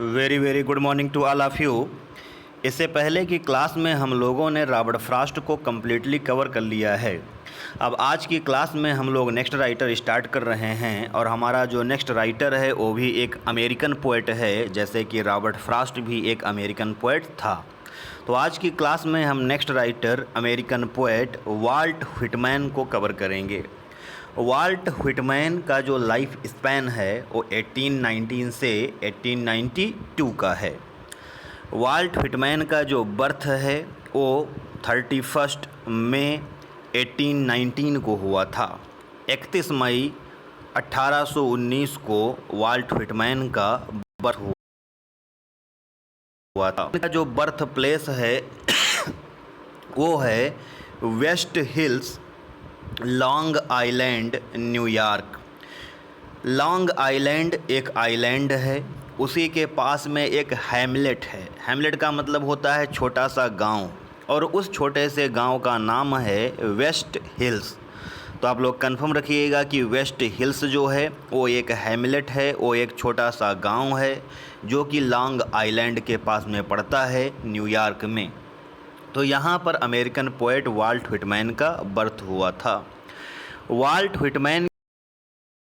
Very good morning to all of you. इससे पहले की क्लास में हम लोगों ने रॉबर्ट फ्रॉस्ट को कम्प्लीटली कवर कर लिया है। अब आज की क्लास में हम लोग नेक्स्ट राइटर स्टार्ट कर रहे हैं और हमारा जो नेक्स्ट राइटर है वो भी एक अमेरिकन पोएट है, जैसे कि रॉबर्ट फ्रॉस्ट भी एक अमेरिकन पोएट था। तो आज की क्लास में हम next writer American poet Walt Whitman को कवर करेंगे। वाल्ट व्हिटमैन का जो लाइफ स्पैन है वो 1819 से 1892 का है। वाल्ट व्हिटमैन का जो बर्थ है वो 31 मई 1819 को हुआ था। 31 मई 1819 को वाल्ट व्हिटमैन का बर्थ हुआ था। उनका जो बर्थ प्लेस है वो है वेस्ट हिल्स, लॉन्ग आइलैंड, न्यूयॉर्क। लॉन्ग आइलैंड एक आइलैंड है, उसी के पास में एक हैमलेट है। हैमलेट का मतलब होता है छोटा सा गांव, और उस छोटे से गांव का नाम है वेस्ट हिल्स। तो आप लोग कंफर्म रखिएगा कि वेस्ट हिल्स जो है वो एक हैमलेट है, वो एक छोटा सा गांव है जो कि लॉन्ग आइलैंड के पास में पड़ता है, न्यूयॉर्क में। तो यहाँ पर अमेरिकन पोएट वाल्ट व्हिटमैन का बर्थ हुआ था। वाल्ट व्हिटमैन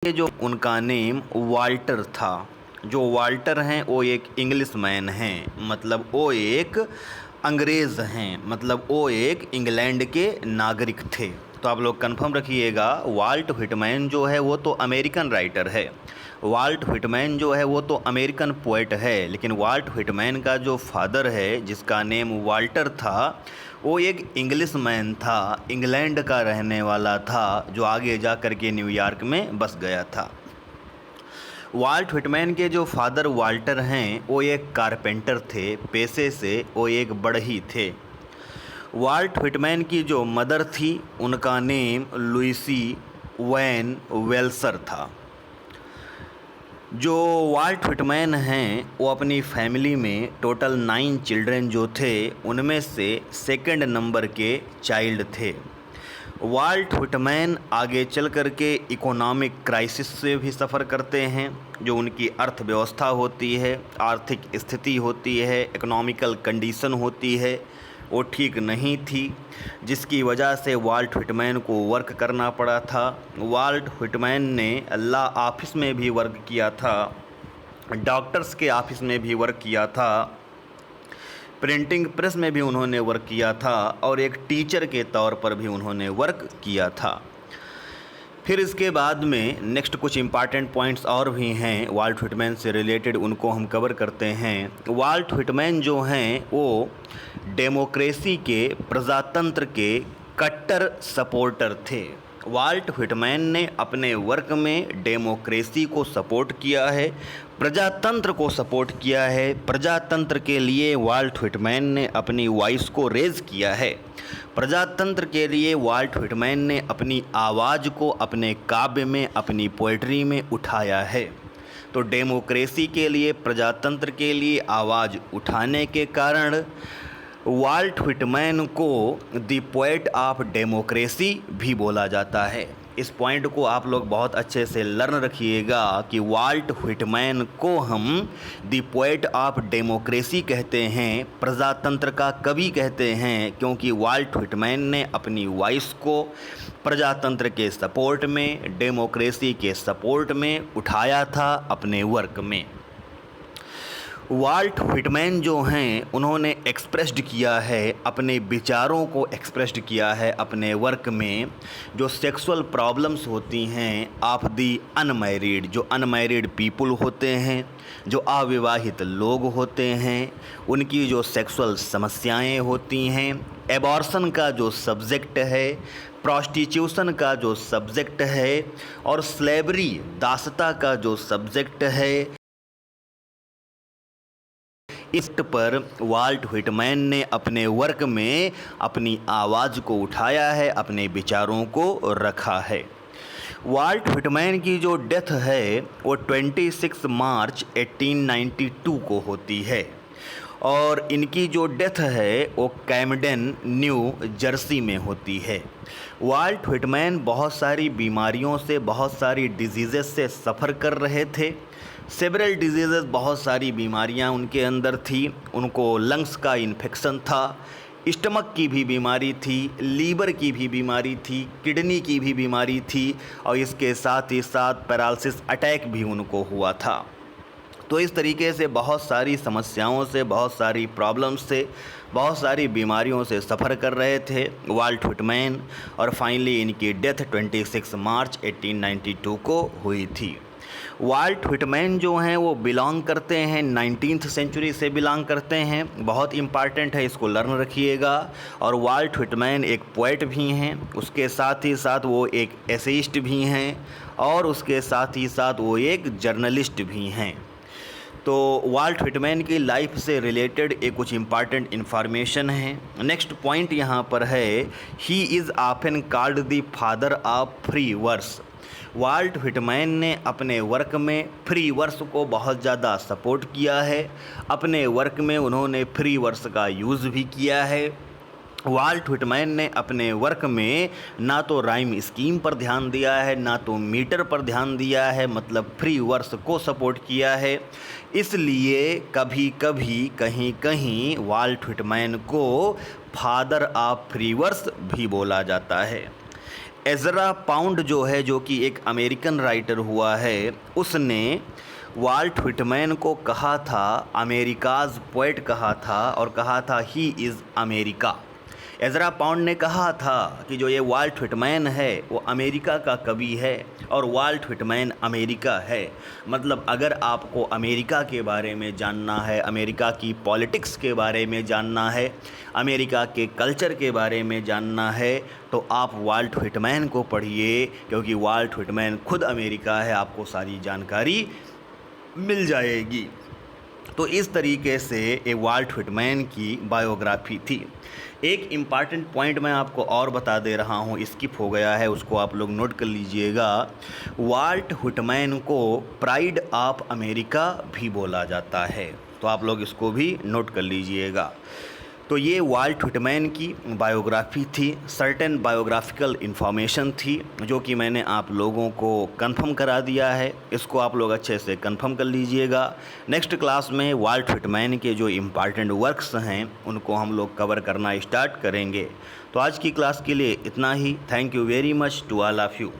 के जो उनका नेम वाल्टर था। जो वाल्टर हैं वो एक इंग्लिश मैन हैं, मतलब वो एक अंग्रेज़ हैं, मतलब वो एक इंग्लैंड के नागरिक थे। तो आप लोग कंफर्म रखिएगा वाल्ट व्हिटमैन जो है वो तो अमेरिकन राइटर है, वाल्ट व्हिटमैन जो है वो तो अमेरिकन पोएट है, लेकिन वाल्ट व्हिटमैन का जो फादर है जिसका नेम वाल्टर था वो एक इंग्लिश मैन था, इंग्लैंड का रहने वाला था, जो आगे जा कर के न्यूयॉर्क में बस गया था। वाल्ट व्हिटमैन के जो फादर वाल्टर हैं वो एक कारपेंटर थे, पेशे से वो एक बढ़ई थे। वाल्ट व्हिटमैन की जो मदर थी उनका नेम लुइसी वैन वेल्सर था। जो वाल्ट व्हिटमैन हैं वो अपनी फैमिली में टोटल 9 चिल्ड्रन जो थे उनमें से सेकंड नंबर के चाइल्ड थे। वाल्ट व्हिटमैन आगे चल कर के इकोनॉमिक क्राइसिस से भी सफ़र करते हैं। जो उनकी अर्थव्यवस्था होती है, आर्थिक स्थिति होती है, इकोनॉमिकल कंडीशन होती है, वो ठीक नहीं थी, जिसकी वजह से वाल्ट व्हिटमैन को वर्क करना पड़ा था। वाल्ट व्हिटमैन ने लॉ ऑफिस में भी वर्क किया था, डॉक्टर्स के ऑफिस में भी वर्क किया था, प्रिंटिंग प्रेस में भी उन्होंने वर्क किया था, और एक टीचर के तौर पर भी उन्होंने वर्क किया था। फिर इसके बाद में नेक्स्ट कुछ इम्पॉर्टेंट पॉइंट्स और भी हैं वाल्ट व्हिटमैन से रिलेटेड, उनको हम कवर करते हैं। वाल्ट व्हिटमैन जो हैं वो डेमोक्रेसी के, प्रजातंत्र के कट्टर सपोर्टर थे। वाल्ट व्हिटमैन ने अपने वर्क में डेमोक्रेसी को सपोर्ट किया है, प्रजातंत्र को सपोर्ट किया है। प्रजातंत्र के लिए वाल्ट व्हिटमैन ने अपनी वॉइस को रेज़ किया है। प्रजातंत्र के लिए वाल्ट व्हिटमैन ने अपनी आवाज़ को अपने काव्य में, अपनी पोएट्री में उठाया है। तो डेमोक्रेसी के लिए, प्रजातंत्र के लिए आवाज़ उठाने के कारण वाल्ट व्हिटमैन को द पोएट ऑफ डेमोक्रेसी भी बोला जाता है। इस पॉइंट को आप लोग बहुत अच्छे से लर्न रखिएगा कि वाल्ट व्हिटमैन को हम द पोएट ऑफ डेमोक्रेसी कहते हैं, प्रजातंत्र का कवि कहते हैं, क्योंकि वाल्ट व्हिटमैन ने अपनी वॉइस को प्रजातंत्र के सपोर्ट में, डेमोक्रेसी के सपोर्ट में उठाया था अपने वर्क में। वाल्ट व्हिटमैन जो हैं उन्होंने एक्सप्रेस्ड किया है, अपने विचारों को एक्सप्रेस्ड किया है अपने वर्क में। जो सेक्सुअल प्रॉब्लम्स होती हैं ऑफ दी अनमैरिड, जो अनमैरिड पीपल होते हैं, जो अविवाहित लोग होते हैं, उनकी जो सेक्सुअल समस्याएं होती हैं, एबॉर्शन का जो सब्जेक्ट है, प्रोस्टिट्यूशन का जो सब्जेक्ट है, और स्लेवरी, दासता का जो सब्जेक्ट है, इस पर वाल्ट व्हिटमैन ने अपने वर्क में अपनी आवाज़ को उठाया है, अपने विचारों को रखा है। वाल्ट व्हिटमैन की जो डेथ है वो 26 मार्च 1892 को होती है, और इनकी जो डेथ है वो कैमडेन, न्यू जर्सी में होती है। वाल्ट व्हिटमैन बहुत सारी बीमारियों से, बहुत सारी डिजीज़ेस से सफ़र कर रहे थे। सेवरल डिजीज़, बहुत सारी बीमारियां उनके अंदर थी। उनको लंग्स का इन्फेक्शन था, स्टमक की भी बीमारी थी, लीवर की भी बीमारी थी, किडनी की भी बीमारी थी और इसके साथ ही साथ पैरालिसिस अटैक भी उनको हुआ था। तो इस तरीके से बहुत सारी समस्याओं से, बहुत सारी प्रॉब्लम्स से, बहुत सारी बीमारियों से सफ़र कर रहे थे वाल्ट व्हिटमैन और फाइनली इनकी डेथ 26 मार्च 1892 को हुई थी। वाल्ट व्हिटमैन जो हैं वो बिलोंग करते हैं 19th सेंचुरी से बिलोंग करते हैं। बहुत इम्पॉर्टेंट है, इसको लर्न रखिएगा। और वाल्ट व्हिटमैन एक पोएट भी हैं, उसके साथ ही साथ वो एक एसेइस्ट भी हैं और उसके साथ ही साथ वो एक जर्नलिस्ट भी हैं। तो वाल्ट व्हिटमैन की लाइफ से रिलेटेड एक कुछ इम्पॉर्टेंट इन्फॉर्मेशन है। नेक्स्ट पॉइंट यहाँ पर है, he is often called the father of free verse. Walt Whitman ने अपने वर्क में फ्री वर्स को बहुत ज़्यादा सपोर्ट किया है। अपने वर्क में उन्होंने फ्री वर्स का यूज़ भी किया है। वाल्ट व्हिटमैन ने अपने वर्क में ना तो राइम स्कीम पर ध्यान दिया है, ना तो मीटर पर ध्यान दिया है, मतलब फ्री वर्स को सपोर्ट किया है। इसलिए कभी कभी कहीं कहीं वाल्ट व्हिटमैन को फादर ऑफ फ्री वर्स भी बोला जाता है। एज़रा पाउंड जो है, जो कि एक अमेरिकन राइटर हुआ है, उसने वाल्ट व्हिटमैन को कहा था अमेरिकाज़ पोएट कहा था और कहा था he is America. Ezra pound ने कहा था कि जो ये वाल्ट व्हिटमैन है वो अमेरिका का कवि है और वाल्ट व्हिटमैन अमेरिका है। मतलब अगर आपको अमेरिका के बारे में जानना है, अमेरिका की पॉलिटिक्स के बारे में जानना है, अमेरिका के कल्चर के बारे में जानना है, तो आप वाल्ट व्हिटमैन को पढ़िए, क्योंकि वाल्ट व्हिटमैन खुद अमेरिका है, आपको सारी जानकारी मिल जाएगी। तो इस तरीके से ये वाल्ट व्हिटमैन की बायोग्राफी थी। एक इम्पॉर्टेंट पॉइंट मैं आपको और बता दे रहा हूँ, स्किप हो गया है, उसको आप लोग नोट कर लीजिएगा। वाल्ट व्हिटमैन को प्राइड ऑफ अमेरिका भी बोला जाता है, तो आप लोग इसको भी नोट कर लीजिएगा। तो ये वाल्ट व्हिटमैन की बायोग्राफी थी। सर्टेन बायोग्राफिकल इन्फॉर्मेशन थी जो कि मैंने आप लोगों को कंफर्म करा दिया है। इसको आप लोग अच्छे से कंफर्म कर लीजिएगा। नेक्स्ट क्लास में वाल्ट व्हिटमैन के जो इम्पॉर्टेंट वर्क्स हैं उनको हम लोग कवर करना स्टार्ट करेंगे। तो आज की क्लास के लिए इतना ही। Thank you very much to all of you.